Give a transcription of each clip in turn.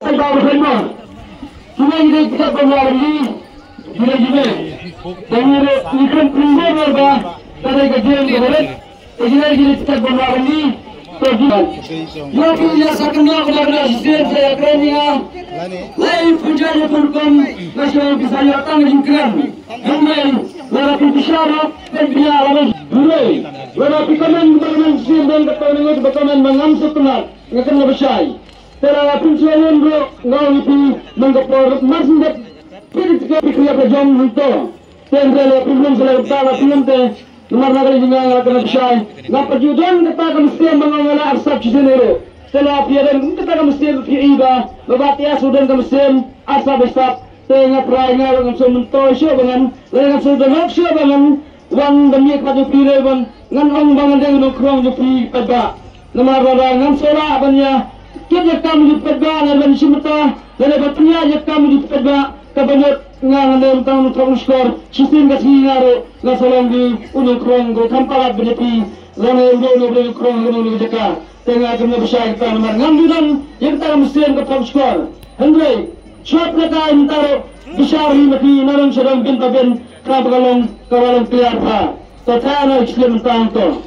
Baru semua. Cuma kita pernah lagi. Jule. Dan ikan printer berapa? Kada kajian berapa? Jadi kita pernah lagi. Yo punya sakna kepada sistem saya kerana lain penjara perkom nasional bisa datang jingkran. Hamil walaupun bisyara dan biar lagi. Walaupun kaman sistem dan kepentingan berkaman mengambil kenal ngakan bersai. Telah penjualan bro ngawi menggapor masndet pergi ke jam itu. Tentang problem selalu tahu problem Nomor nakal juga akan bersai. Napa judan kita akan mesti mengenal asap cisenero. Setelah piaran kita akan mesti piiba. Berbati asudan akan mesti asap asap. Tengah perayaan dengan sementara show dengan dengan sudah show dengan wang demi kaju pirai bang. Ngan ong bangan dengan kerong jupi peda. Nomor ngan sola abangnya. Kita kamu jupi peda dengan simeta. Dan betulnya kita kamu jupi peda. Kabanyak ngan tentang skor. Sistem kasih ngaro. Nasolong di unung krong go kampalat benepi zona unung krong unung jeka tengah kena besar kita nomor ngamdudan yang kita mesti ke top skor Andre shot leka intaro besar benepi narang sedang pinta ben kabalong keluar pa totana islam tangto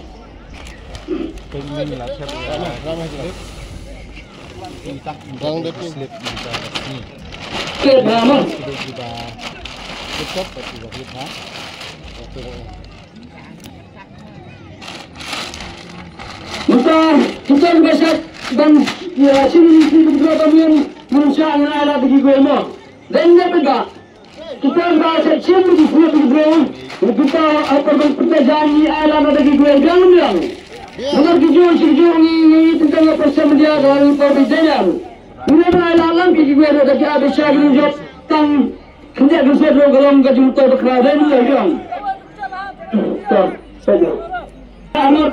Bang depan slip ke bama tetap tiba-tiba kita biasa dan sini beberapa yang manusia yang ada di Guemo. Dan juga kita bahasa sini di Guemo. Kita apa pekerjaan yang ada di Guemo jangan bilang. Benar kijung ini tentang apa sahaja dari perbedaan. Ini adalah alam di Guemo dari ada syarat job tang kerja kerja dalam kejutan berkerajaan yang saja. Anak.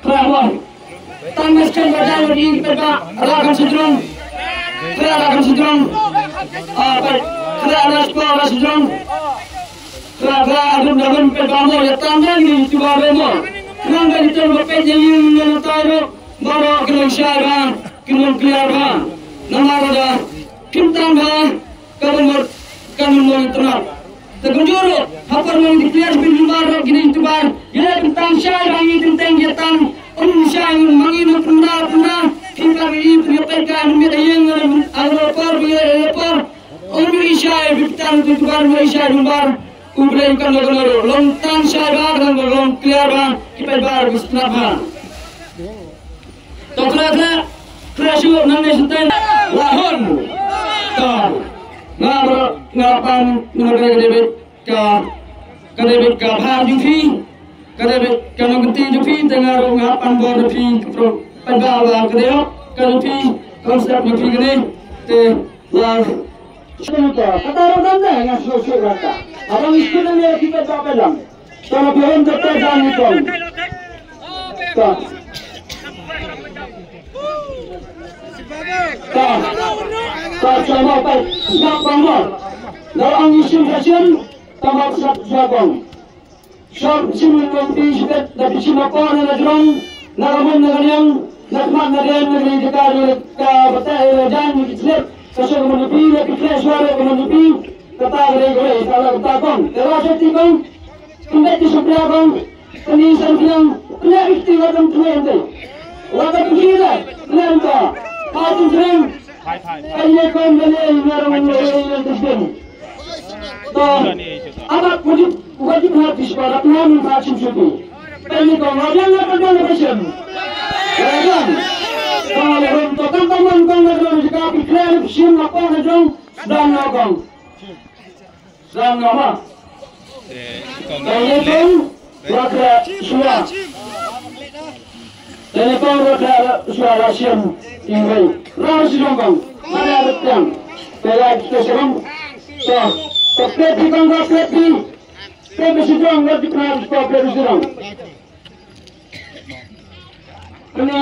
Kenapa? Tangiskan badan di kita rakan sedrung. Rakan sedrung. Rakan sedrung. Rakan dalam perkamu ya tangga ni juga bemo. Kerana kita berpejam yang tahu baru kena syarah, kena kelihatan. Nama ada kita kan terang. Terkunjuru, apa yang diklihat binbar gini tuan, ia tentang syarah ini tentang jatang, syarah mangin pernah kita ini penyampaikan yang alapar biar syarah tentang tuan syarah binbar, kemudian kan lalu lontang syarah dan long kelihatan kita bar bisnabah. Tokratnya kerasuh namanya tentang lahon, ngapan kadebit ka bha jufi kadebit kanong genti jufi tengah ngapan bor jufi pro pagbawa kadeo kalufi konsep jufi gini te la suka kataro danda ngaso rata abang iskuna ne kita dapelang kalau belum dapat dan itu sama apa siapa dalam isim hasil tambah siapa siapa nanti sudah dari siapa negara naramun negara yang nakmat negara negara jika kita betul jangan kita sesuatu menupi kita suara menupi kata negara kalau kita kong terus tikong kita disebut kong ini sambilan kita istilah dan tuan itu wadah kita nanti Hati sering, ayah kau beli ngarang yang tersebut. Anak wajib hati sekolah Tuhan macam itu. Ini kau ngajar apa kau macam? Jangan. Kalau untuk teman kau ngajar jika pikir sim apa ngajar dan ngomong. Dan ngomong. Ayah kau wajar suara. Telepon roda suara sim tinggal. Ras jongkong, mana betul? Telah kita serang. Tapi kan tapi sedang ngerti kenapa tapi sedang. Ini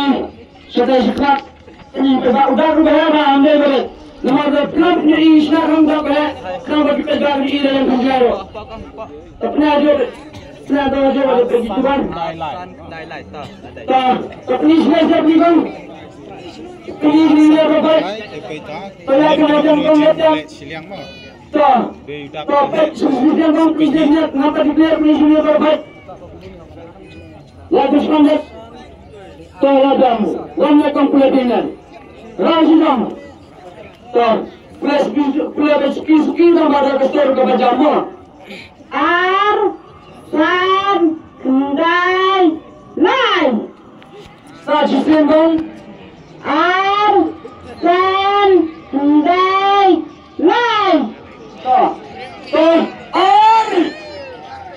sudah sekat. Ini udah berapa anda berat. Nama klub ni sekarang dah berapa? Kenapa kita jadi dalam penjara? Tapi ada Senang tahu aja ada begitu kan. Дай та. Tak, tapi saya beli bang. Ini dia berapa? Saya akan macam kau lihat. Siliang mah. Tak, tak. Sudah bang, presiden kenapa declare presiden berapa? Lagu semangat. Tolong warna kompletingan. Rasional. Tak, plus skill dan pada kestor kebajamu. San Kendai Lai. Saat sembang San Kendai Lai.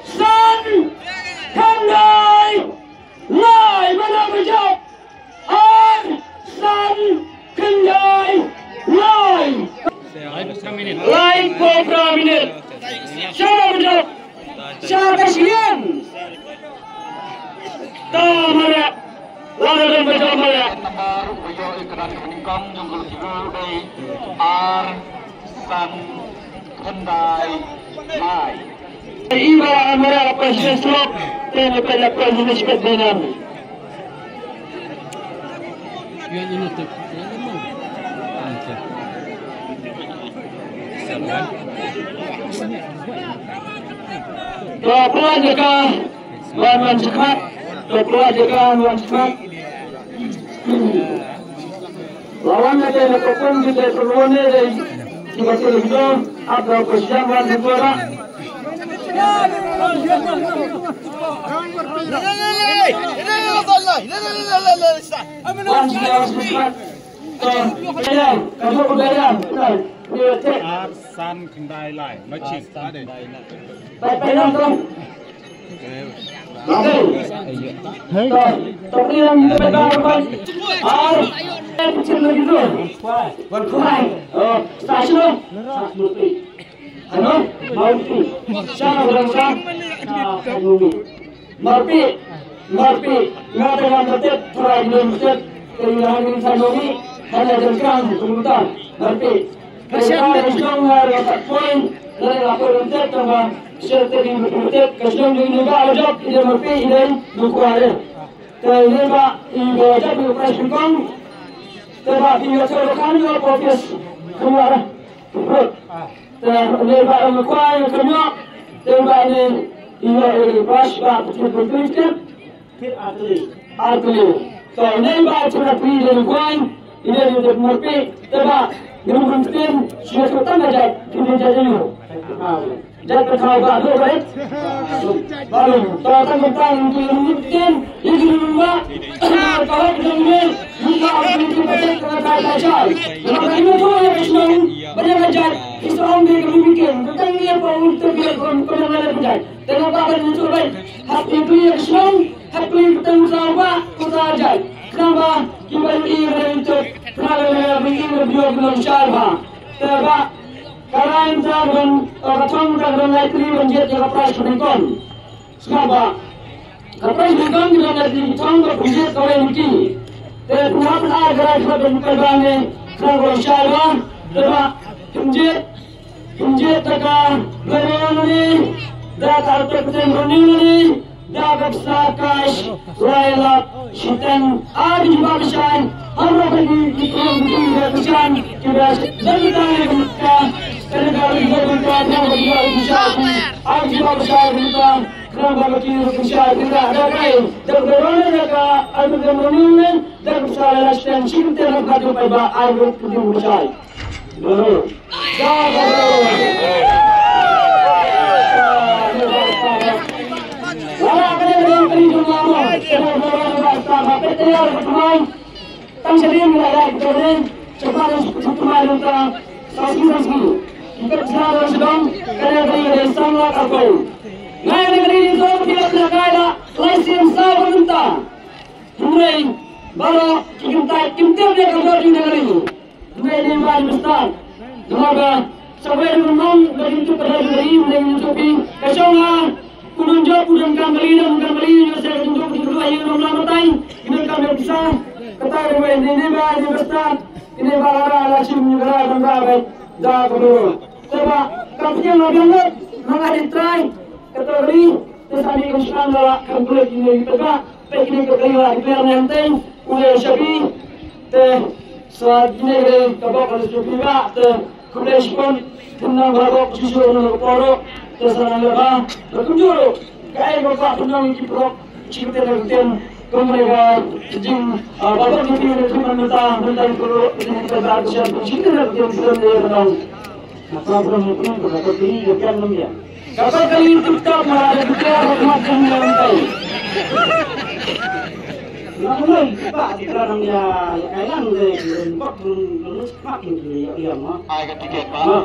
San Kendai Lai. Mana berjawab? San Kendai Lai. Lai Cobra Minute. Siapa berjawab? Siapa sekalian? Tamara, lalu dan berjawab Maya. Nomor Ujo Ikeran Kemeningkong Junggul Sigur dari San Kendai Lai. Iba Amara Presiden Slop dan Lepeda Presiden Spedbenan. Yang ini tuh, yang ini. Keluar jika Wan Sekat, keluar jika Wan Sekat. Lawannya dari Kopong kita perluannya dari kita televisi atau persiapan negara. Wan Sekat. Kamu berjalan. San Kendai Lai. Macam ada. Baik nonton. Tapi yang berbeda kecil lagi tu. Berkuai. Stasiun. Ano? Marpi. Siapa berangkat? Marpi. Nggak dengan betul. Terakhir betul. Kehilangan insan ini hanya jangkaan kemudian. Marpi. Kasihan Islam hari tak poin. Lain lapor betul tambah. Serta di betul. Kasihan juga ada job. Ia Marpi ini berkuai. Ini pak ibu job berkuai singkong. Sebab tinggal seorang juga profes keluar. Ini pak berkuai kenyok. Sebab ini ia pas pak betul-betul fit atlet. So ini pak cuma pilih dari berkuai. Ini dia Marpi. Sebab Gerung Tim sudah ketemu aja kita jadi dulu. Jadi kau tak tahu baik. Baru kalau tentang Tim ini rumah kalau kemudian kita akan kita baca. Kalau ini tu yang Islam belajar Islam dia kemudian tentang dia pun untuk dia kemudian belajar. Tengok apa yang itu baik. Hak itu yang Islam, hak itu tentang apa kita ajar. Kenapa kita ini untuk kalau begini beliau belum syarah. Sebab kalau kita berkacung dengan lagi menjadi kapras peningkon. Sebab kapras peningkon kita nanti kacung berfungsi oleh mungkin. Kenapa agar kita berkembang kalau syarah. Sebab menjadi tekan berian ini dah terpencil ini. Dapat sakai, rela, sitan, adi juga besar. Orang lagi juga besar. Kita sedang kita negara kita yang besar. Adi juga besar kita. Kerana kita besar kita ada lain. Terberona mereka ada kemudian dan besar dan cinta dan kado pada ada kemudian besar. Baru. Tang sendiri mulai kemudian cepat satu malam tentang saksi. Kita sekarang sedang kerja sama apa? Negeri itu tidak ada lisensi pemerintah. Kemudian baru kita dia kerja di negeri ini. Kemudian baru besar. Semoga sampai menang begitu pada negeri mencukupi kesoangan. Kunjung kembali yang saya tunjuk kedua yang nomor lain. Ini kami bisa ketahui ini bahan besar. Ini bahan lagi negara negara dah kedua. Sebab kami yang lebih mengadil try ketahui Tetapi kesukaan adalah kulit ini tegak, baik ini keterima iklan nanti, kulit syabi, selanjutnya ini kabak kalau sudah kulit pun tenang kabak susu untuk porok, terserah mereka berkunjung, kaya bapak tenang kiprok, cipta dan mereka jing bapak ini dengan mentah perlu ini terbaru siapa cipta dan sudah menang. Maka perempuan berapa tinggi bukan namanya. Kapal kali itu tak ada kita macam lantai. Namun pak sekarang ya kailan deh empat belum makin dia mah. Agak tiket pak.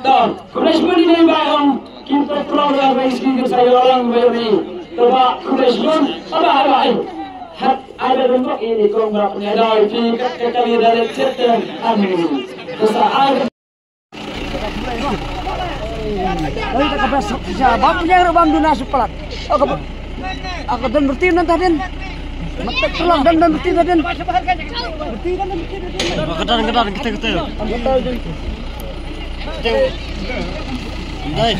Dan kemudian ini bayang kita perlu ada meski saya orang beri. Coba kemudian apa hat ada bentuk ini kongraknya dari kekali dari cerita amin. Kesalahan. Dari kita besok siapa punya rubam dunia sepelat. Aku dan berarti nanti dan mata pulang dan berarti dan berarti dan kedan kita. Baik.